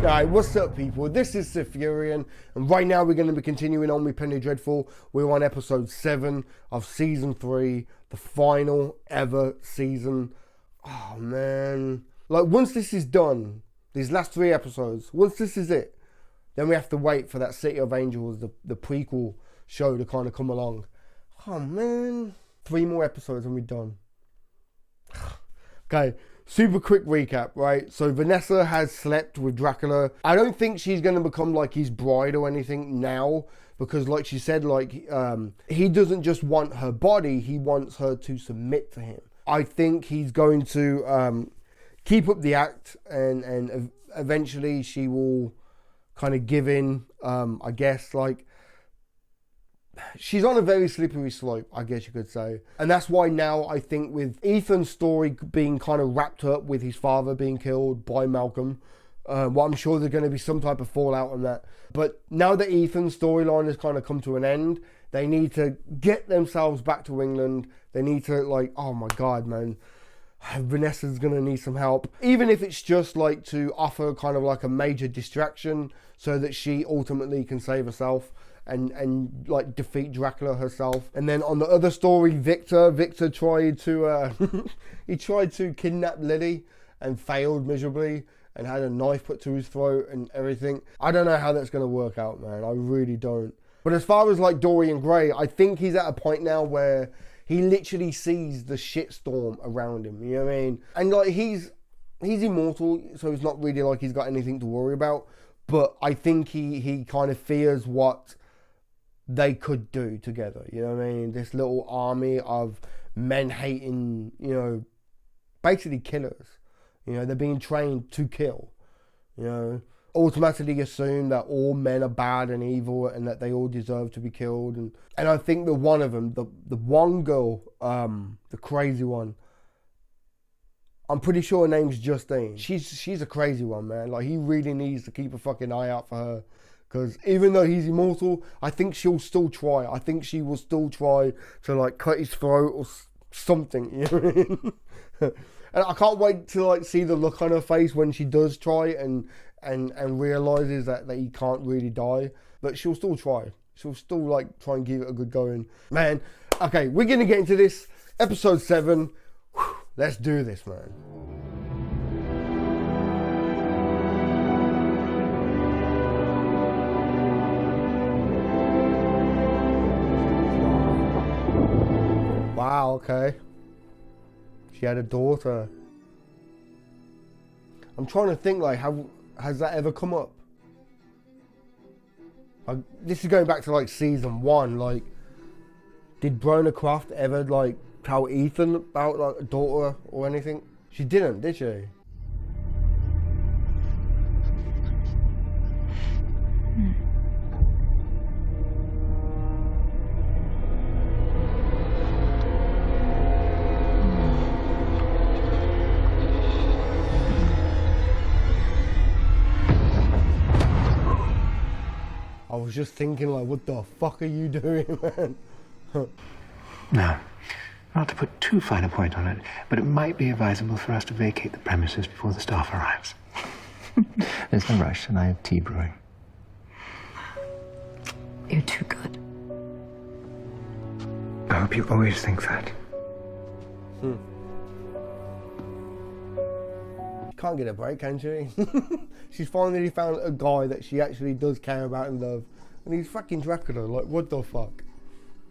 Alright, what's up people? This is SiTHFuRioN, and right now we're going to be continuing on with Penny Dreadful. We're on episode 7 of season 3, the final ever season. Oh man. Like, once this is done, these last 3 episodes, once this is it, then we have to wait for that City of Angels, the prequel show to kind of come along. Oh man. 3 more episodes and we're done. Okay. Super quick recap, right? So Vanessa has slept with Dracula. I don't think she's going to become like his bride or anything now, because like she said, like he doesn't just want her body, he wants her to submit to him. I think he's going to keep up the act, and eventually she will kind of give in, I guess. Like, she's on a very slippery slope, I guess you could say. And that's why now I think with Ethan's story being kind of wrapped up with his father being killed by Malcolm, well, I'm sure there's going to be some type of fallout on that. But now that Ethan's storyline has kind of come to an end, they need to get themselves back to England. They need to, like, oh my God, man. Vanessa's going to need some help. Even if it's just like to offer kind of like a major distraction so that she ultimately can save herself. And like defeat Dracula herself. And then on the other story, Victor tried to he tried to kidnap Lily and failed miserably and had a knife put to his throat and everything. I don't know how that's going to work out, man. I really don't. But as far as like Dorian Gray, I think he's at a point now where he literally sees the shitstorm around him. You know what I mean? And like he's immortal, so it's not really like he's got anything to worry about. But I think he kind of fears what they could do together, you know what I mean? This little army of men-hating, you know, basically killers. You know, they're being trained to kill, you know. Automatically assume that all men are bad and evil and that they all deserve to be killed. And I think that one of them, the one girl, the crazy one, I'm pretty sure her name's Justine. She's a crazy one, man. Like, he really needs to keep a fucking eye out for her. Because even though he's immortal, I think she'll still try. I think she will still try to like cut his throat or something. You know what I mean? And I can't wait to like see the look on her face when she does try and realizes that he can't really die. But she'll still try. She'll still like try and give it a good going. Man, okay, we're gonna get into this. Episode 7. Whew, let's do this, man. Wow, okay. She had a daughter. I'm trying to think, like, has that ever come up? This is going back to, like, season 1. Like, did Brona Croft ever, like, tell Ethan about, like, a daughter or anything? She didn't, did she? I was just thinking, like, what the fuck are you doing, man? Now, not to put too fine a point on it, but it might be advisable for us to vacate the premises before the staff arrives. There's no rush, and I have tea brewing. You're too good. I hope you always think that. Can't get a break, can she? She's finally found a guy that she actually does care about and love. And he's fucking Dracula. Like, what the fuck?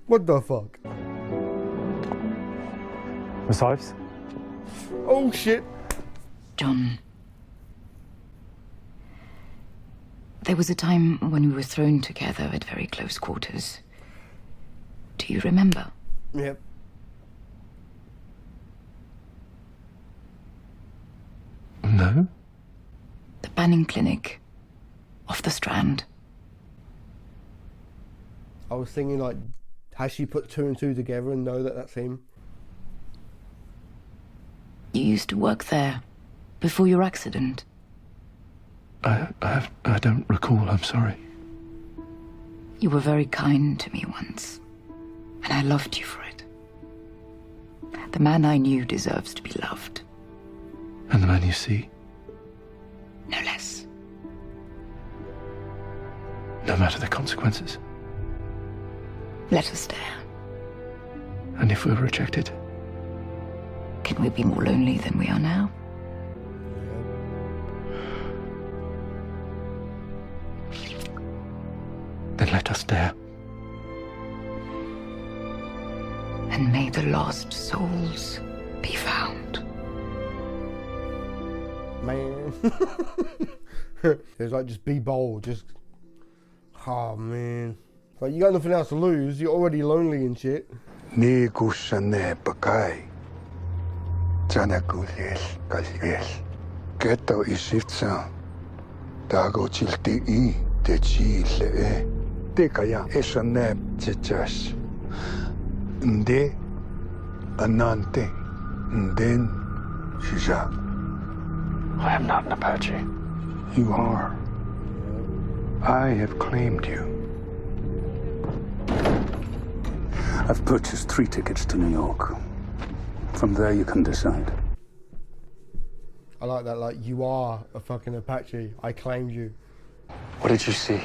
What the fuck? Besides? Oh, shit. John. There was a time when we were thrown together at very close quarters. Do you remember? Yep. No? The Banning Clinic. Off the Strand. I was thinking, like, has she put 2 and 2 together and know that that's him? You used to work there before your accident. I don't recall, I'm sorry. You were very kind to me once, and I loved you for it. The man I knew deserves to be loved. And the man you see? No less. no matter the consequences. Let us dare. And if we're rejected? Can we be more lonely than we are now? Then let us dare. And may the lost souls be found. Man. It's like, just be bold. Just, oh man. Like, you got nothing else to lose. You're already lonely and shit. 네 구산에 바카이 자나구리엘 갈리엘 게또 이십사 다고 질띠이 대지일레 때가야 에선네 제자스 근데 안난테 nden 시작 I am not an Apache. You are. I have claimed you. I've purchased 3 tickets to New York. From there you can decide. I like that, like, you are a fucking Apache. I claimed you. What did you see?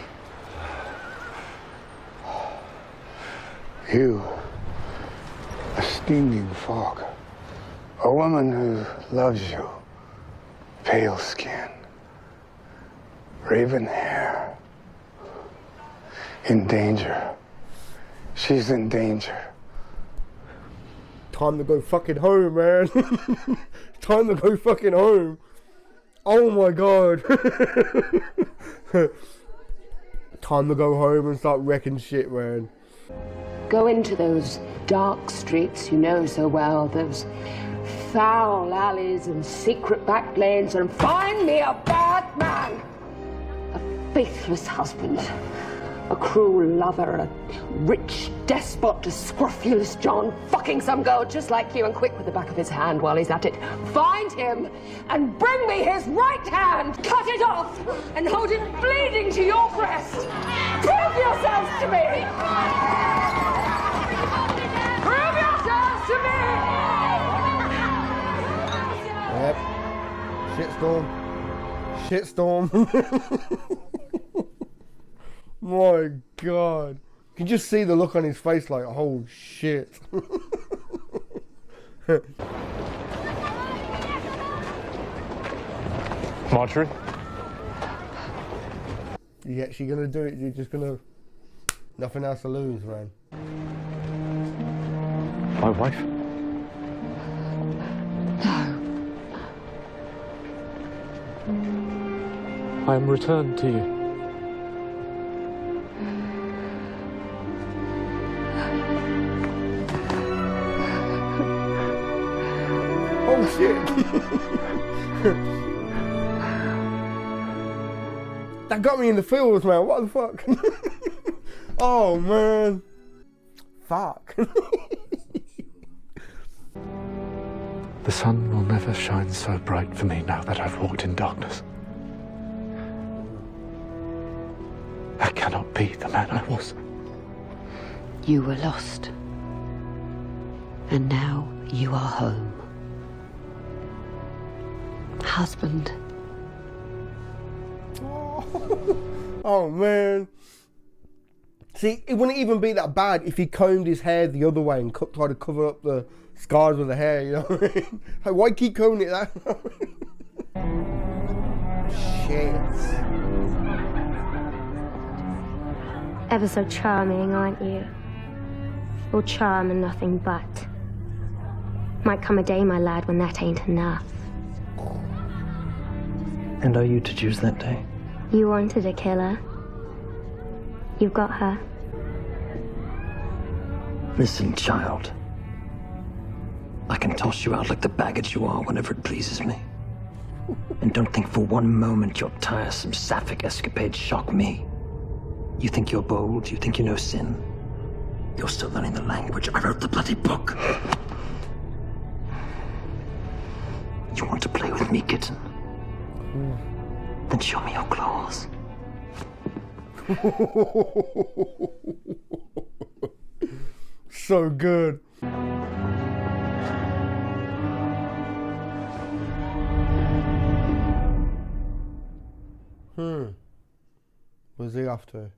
You, a steaming fog, a woman who loves you, pale skin, raven hair, in danger. She's in danger. Time to go fucking home, man. Time to go fucking home. Oh my god. Time to go home and start wrecking shit, man. Go into those dark streets you know so well, those foul alleys and secret back lanes, and find me a bad man, a faithless husband, a cruel lover, a rich despot, a scrofulous John, fucking some girl just like you and quick with the back of his hand while he's at it. Find him and bring me his right hand, cut it off and hold it bleeding to your breast. Prove yourselves to me! Prove yourselves to me! Yep. Shitstorm. My god. You can just see the look on his face like, oh shit. Marjorie? You actually gonna do it? You're just gonna... Nothing else to lose, man. My wife? I am returned to you. Oh shit. That got me in the feels, man. What the fuck? Oh man. Fuck. The sun will never shine so bright for me now that I've walked in darkness. I cannot be the man I was. You were lost, and now you are home. Husband. Oh man. See, it wouldn't even be that bad if he combed his hair the other way and tried to cover up the scars with the hair, you know what I mean? Like, why keep combing it that Shit. Ever so charming, aren't you? All charm and nothing but. Might come a day, my lad, when that ain't enough. And are you to choose that day? You wanted a killer. You've got her. Listen, child. I can toss you out like the baggage you are whenever it pleases me. And don't think for one moment your tiresome sapphic escapades shock me. You think you're bold, you think you know sin. You're still learning the language. I wrote the bloody book. You want to play with me, kitten? Then show me your claws. So good. Where's he off to?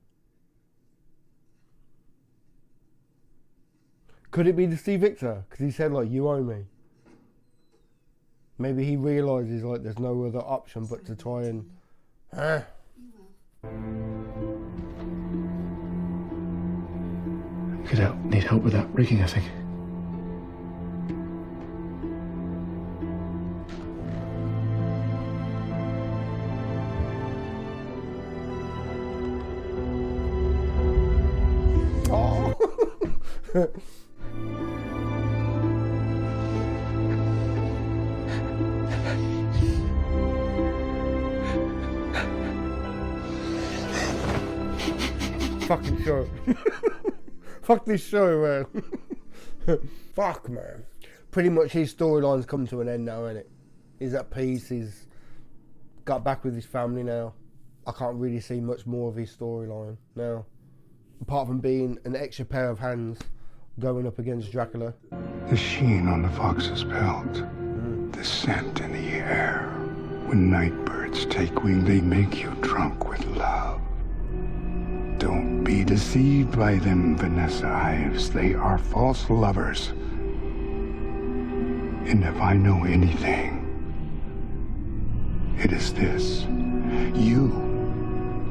Could it be the Steve Victor? Because he said, like, you owe me. Maybe he realises, like, there's no other option but to try and... Could need help with that rigging, I think. Oh. Fucking show. Fuck this show, man. Fuck, man. Pretty much his storyline's come to an end now, innit? He's at peace, he's got back with his family now. I can't really see much more of his storyline now. Apart from being an extra pair of hands going up against Dracula. The sheen on the fox's pelt, the scent in the air. When night birds take wing, they make you drunk with love. Don't be deceived by them, Vanessa Ives. They are false lovers. And if I know anything, it is this. You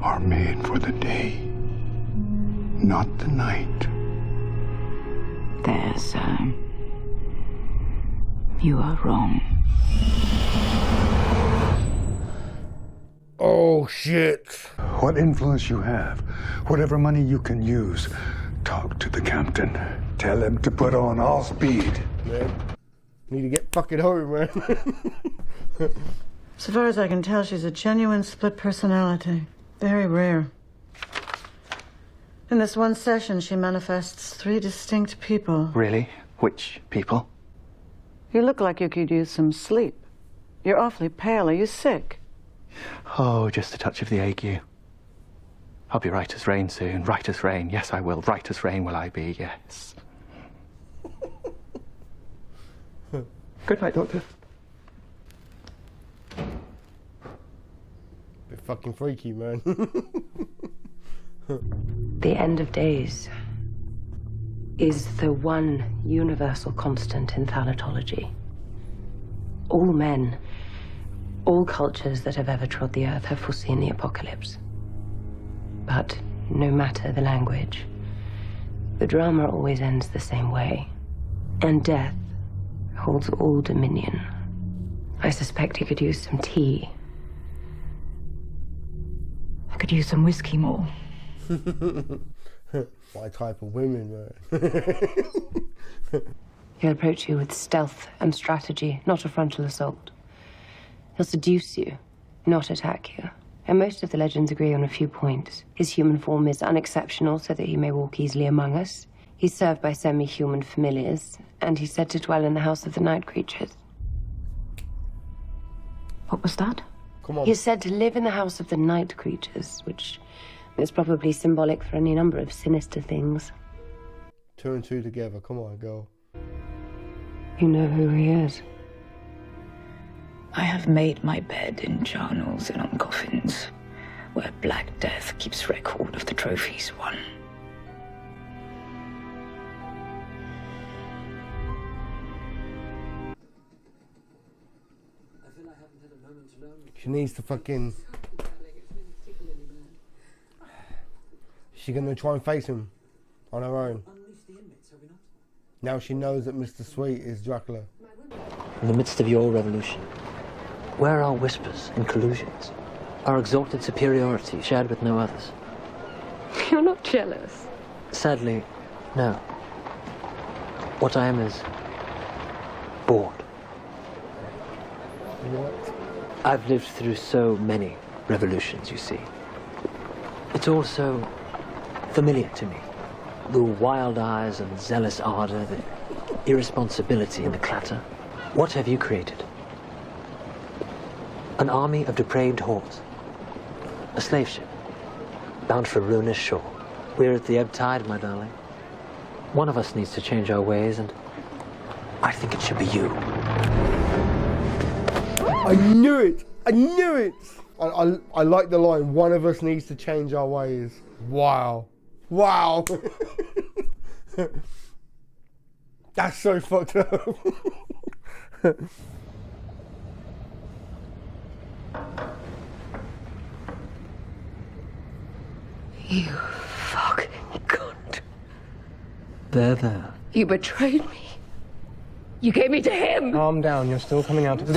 are made for the day, not the night. There, sir. You are wrong. Oh, shit. What influence you have, whatever money you can use, talk to the captain. Tell him to put on all speed. Man, need to get fucking home, man. So far as I can tell, she's a genuine split personality. Very rare. In this one session, she manifests 3 distinct people. Really? Which people? You look like you could use some sleep. You're awfully pale. Are you sick? Oh, just a touch of the ague. I'll be right as rain soon. Right as rain. Yes, I will. Right as rain will I be, yes. Good night, Doctor. Bit fucking freaky, man. The end of days is the one universal constant in thanatos. All men, all cultures that have ever trod the earth have foreseen the apocalypse. But no matter the language, the drama always ends the same way. And death holds all dominion. I suspect he could use some tea. I could use some whiskey more. My type of women, man. He'll approach you with stealth and strategy, not a frontal assault. He'll seduce you, not attack you. And most of the legends agree on a few points. His human form is unexceptional so that he may walk easily among us. He's served by semi-human familiars, and he's said to dwell in the house of the night creatures. What was that? Come on. He's said to live in the house of the night creatures, which is probably symbolic for any number of sinister things. 2 and 2 together. Come on, girl. You know who he is. I have made my bed in charnels and on coffins, where Black Death keeps record of the trophies won. She needs to fucking... She's gonna try and face him on her own. Now she knows that Mr. Sweet is Dracula. In the midst of your revolution, where are whispers and collusions? Our exalted superiority shared with no others? You're not jealous. Sadly, no. What I am is bored. What? I've lived through so many revolutions, you see. It's all so familiar to me. The wild eyes and zealous ardor, the irresponsibility and the clatter. What have you created? An army of depraved whores. A slave ship, bound for a ruinous shore. We're at the ebb tide, my darling. One of us needs to change our ways, and I think it should be you. I knew it! I knew it! I like the line, one of us needs to change our ways. Wow. Wow. That's so fucked up. You fucking cunt. There. You betrayed me. You gave me to him. Calm down, you're still coming out to the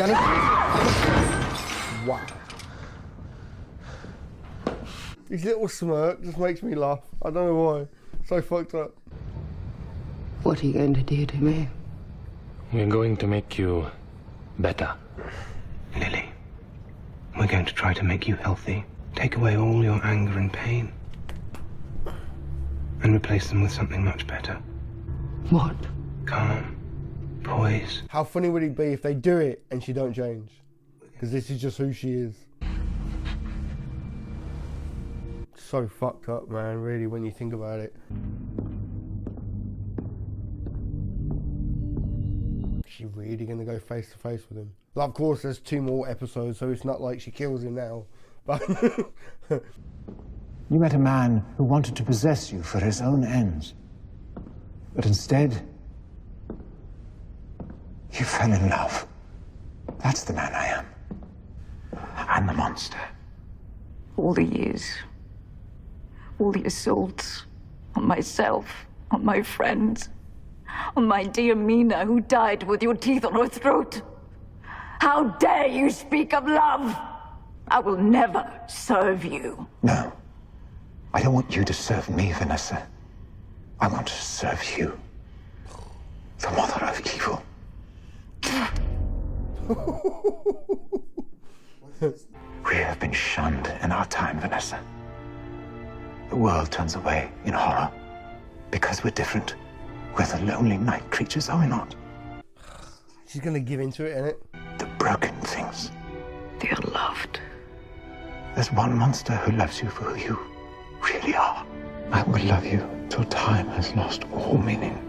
Wow. His little smirk just makes me laugh. I don't know why. So fucked up. What are you going to do to me? We're going to make you better. Lily, we're going to try to make you healthy. Take away all your anger and pain. And replace them with something much better. What? Calm. Poise. How funny would it be if they do it and she don't change? Because this is just who she is. So fucked up, man, really, when you think about it. Is she really going to go face to face with him? Well, of course, there's 2 more episodes, so it's not like she kills him now. But You met a man who wanted to possess you for his own ends. But instead, you fell in love. That's the man I am. I'm the monster. All the years, all the assaults on myself, on my friends, on my dear Mina, who died with your teeth on her throat. How dare you speak of love? I will never serve you. No. I don't want you to serve me, Vanessa. I want to serve you. The mother of evil. We have been shunned in our time, Vanessa. The world turns away in horror because we're different. We're the lonely night creatures, are we not? she's going to give into it, innit? The broken things. They are loved. There's one monster who loves you for who you really are. I will love you till time has lost all meaning.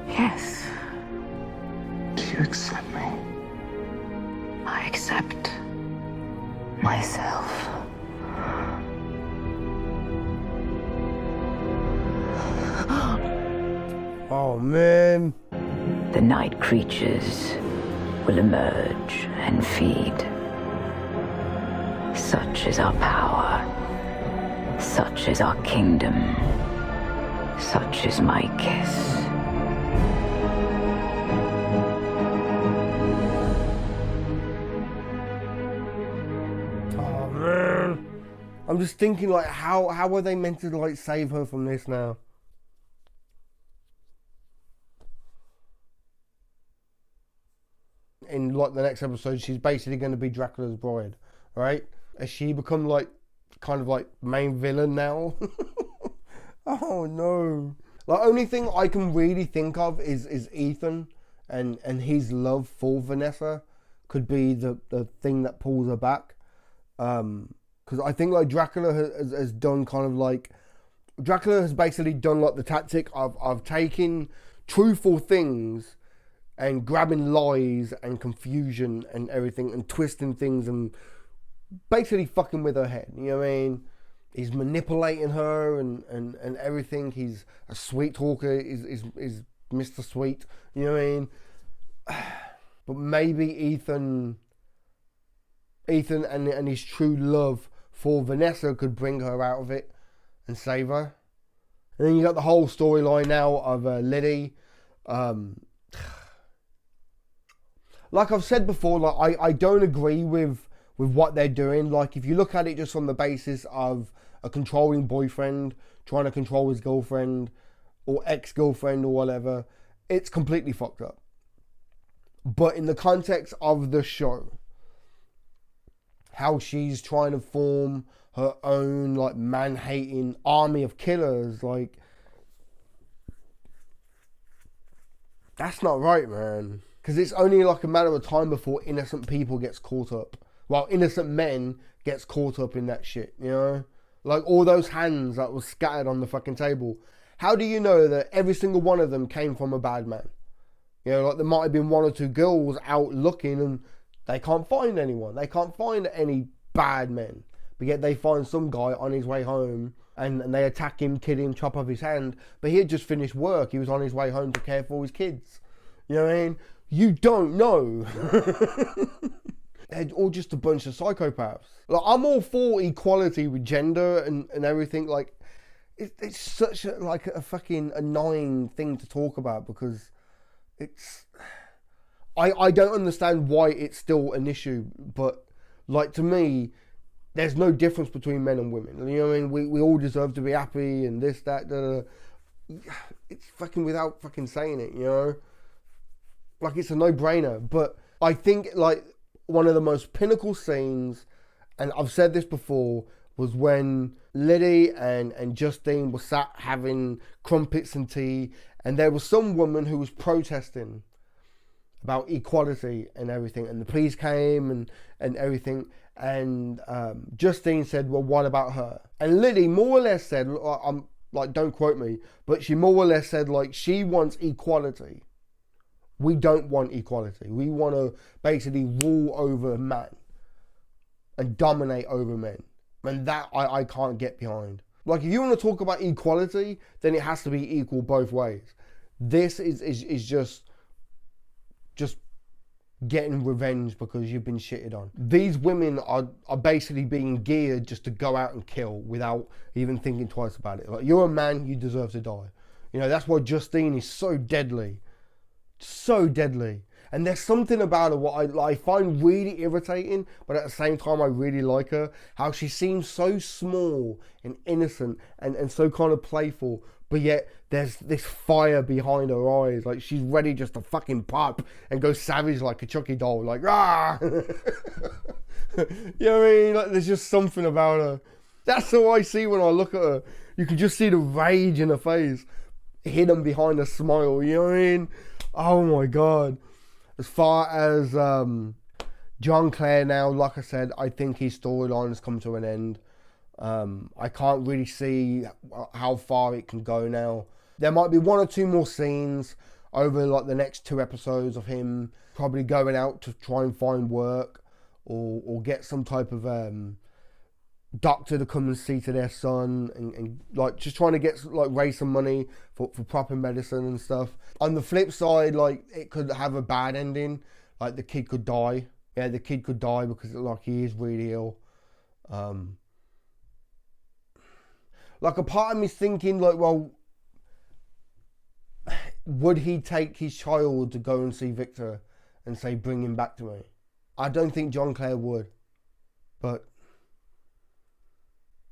Yes, Do you accept me? I accept myself. Oh, man. The night creatures will emerge and feed. Such is our power. Such is our kingdom. Such is my kiss. Oh, man. I'm just thinking, like, how are they meant to, like, save her from this now? In, like, the next episode, she's basically going to be Dracula's bride, right? Has she become, like, kind of, like, main villain now? Oh, no. The only thing I can really think of is Ethan and his love for Vanessa could be the thing that pulls her back. Because I think, like, Dracula has done kind of, like... Dracula has basically done, like, the tactic of taking truthful things and grabbing lies and confusion and everything and twisting things and basically fucking with her head. You know what I mean? He's manipulating her and everything. He's a sweet talker. Is Mr. Sweet. You know what I mean? But maybe Ethan and his true love for Vanessa could bring her out of it and save her. And then you got the whole storyline now of Lily. Like I've said before, like I don't agree with what they're doing. Like, if you look at it just on the basis of a controlling boyfriend trying to control his girlfriend or ex-girlfriend or whatever, it's completely fucked up. But in the context of the show, how she's trying to form her own, like, man-hating army of killers, like, that's not right, man. Because it's only like a matter of time before innocent people gets caught up. Well, innocent men gets caught up in that shit, you know? Like, all those hands that was scattered on the fucking table. How do you know that every single one of them came from a bad man? You know, like, there might have been 1 or 2 girls out looking and they can't find anyone. They can't find any bad men. But yet they find some guy on his way home and they attack him, kill him, chop off his hand. But he had just finished work. He was on his way home to care for his kids. You know what I mean? You don't know. They're all just a bunch of psychopaths. Like, I'm all for equality with gender and everything. Like, it's such a fucking annoying thing to talk about, because it's... I don't understand why it's still an issue, but like, to me, there's no difference between men and women. You know what I mean? We all deserve to be happy and this, that, da, da. It's fucking without fucking saying it, you know? Like, it's a no-brainer. But I think, like, one of the most pinnacle scenes, and I've said this before, was when Liddy and Justine were sat having crumpets and tea, and there was some woman who was protesting about equality and everything, and the police came and everything, and Justine said, well, what about her? And Liddy more or less said, I'm like, don't quote me, but she more or less said, like, she wants equality. We don't want equality. We want to basically rule over man and dominate over men. And that I can't get behind. Like, if you want to talk about equality, then it has to be equal both ways. This is just getting revenge because you've been shitted on. These women are basically being geared just to go out and kill without even thinking twice about it. Like, you're a man, you deserve to die. You know, that's why Justine is so deadly. So deadly. And there's something about her what I find really irritating, but at the same time I really like her. How she seems so small and innocent and so kind of playful, but yet there's this fire behind her eyes. Like, she's ready just to fucking pop and go savage like a Chucky doll. Like, ah! You know what I mean? Like, there's just something about her. That's how I see when I look at her. You can just see the rage in her face, hidden behind a smile. You know what I mean? Oh my God. As far as John Clare now, like I said, I think his storyline has come to an end. I can't really see how far it can go now. There might be one or two more scenes over like the next 2 episodes of him probably going out to try and find work or get some type of doctor to come and see to their son and like just trying to get like raise some money for proper medicine and stuff. On the flip side, like, it could have a bad ending, like the kid could die. Yeah, the kid could die because like he is really ill. Like, a part of me's thinking like, well, would he take his child to go and see Victor and say, bring him back to me? I don't think John Clare would, but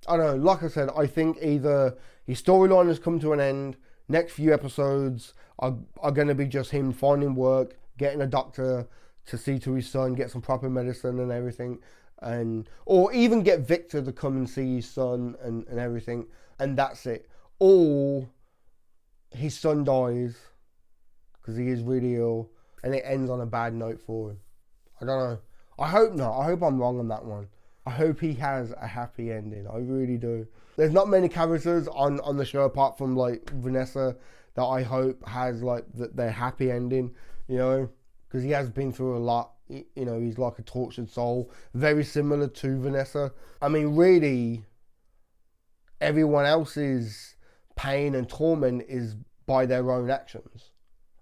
I don't know. Like I said, I think either his storyline has come to an end, next few episodes are going to be just him finding work, getting a doctor to see to his son, get some proper medicine and everything, or even get Victor to come and see his son and everything, and that's it. Or his son dies because he is really ill and it ends on a bad note for him. I don't know. I hope not. I hope I'm wrong on that one. I hope he has a happy ending. I really do. There's not many characters on the show apart from like Vanessa that I hope has like their happy ending, you know, because he has been through a lot. You know, he's like a tortured soul, very similar to Vanessa. I mean, really, everyone else's pain and torment is by their own actions.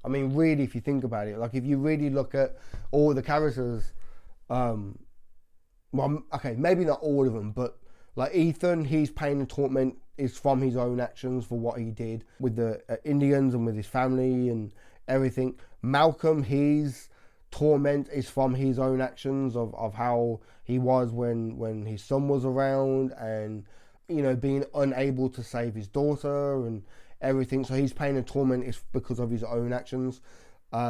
I mean, really, if you think about it, like, if you really look at all the characters, well, okay, maybe not all of them, but like Ethan, his pain and torment is from his own actions for what he did with the Indians and with his family and everything. Malcolm, his torment is from his own actions of how he was when his son was around and, you know, being unable to save his daughter and everything. So his pain and torment is because of his own actions.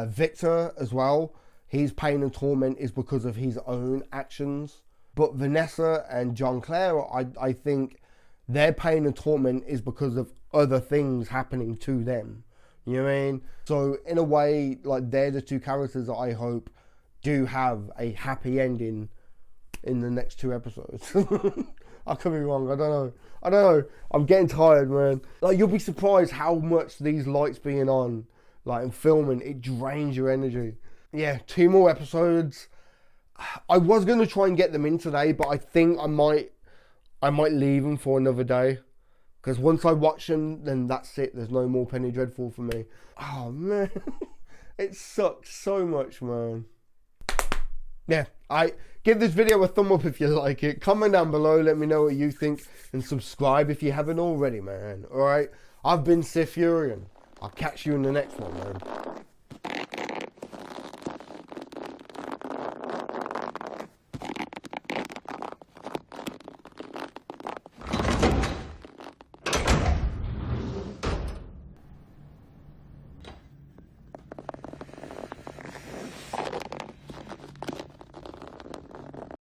Victor as well, his pain and torment is because of his own actions. But Vanessa and John Clare, I think their pain and torment is because of other things happening to them. You know what I mean? So in a way, like, they're the two characters that I hope do have a happy ending in the next 2 episodes. I could be wrong. I don't know. I'm getting tired, man. Like, you'll be surprised how much these lights being on, like, and filming, it drains your energy. Yeah, 2 more episodes. I was going to try and get them in today, but I think I might leave them for another day Because once I watch them, then that's it. There's no more Penny Dreadful for me. Oh, man. It sucks so much, man. Yeah, give this video a thumb up if you like it. Comment down below, let me know what you think. And subscribe if you haven't already, man. Alright? I've been SiTHFuRioN. I'll catch you in the next one, man.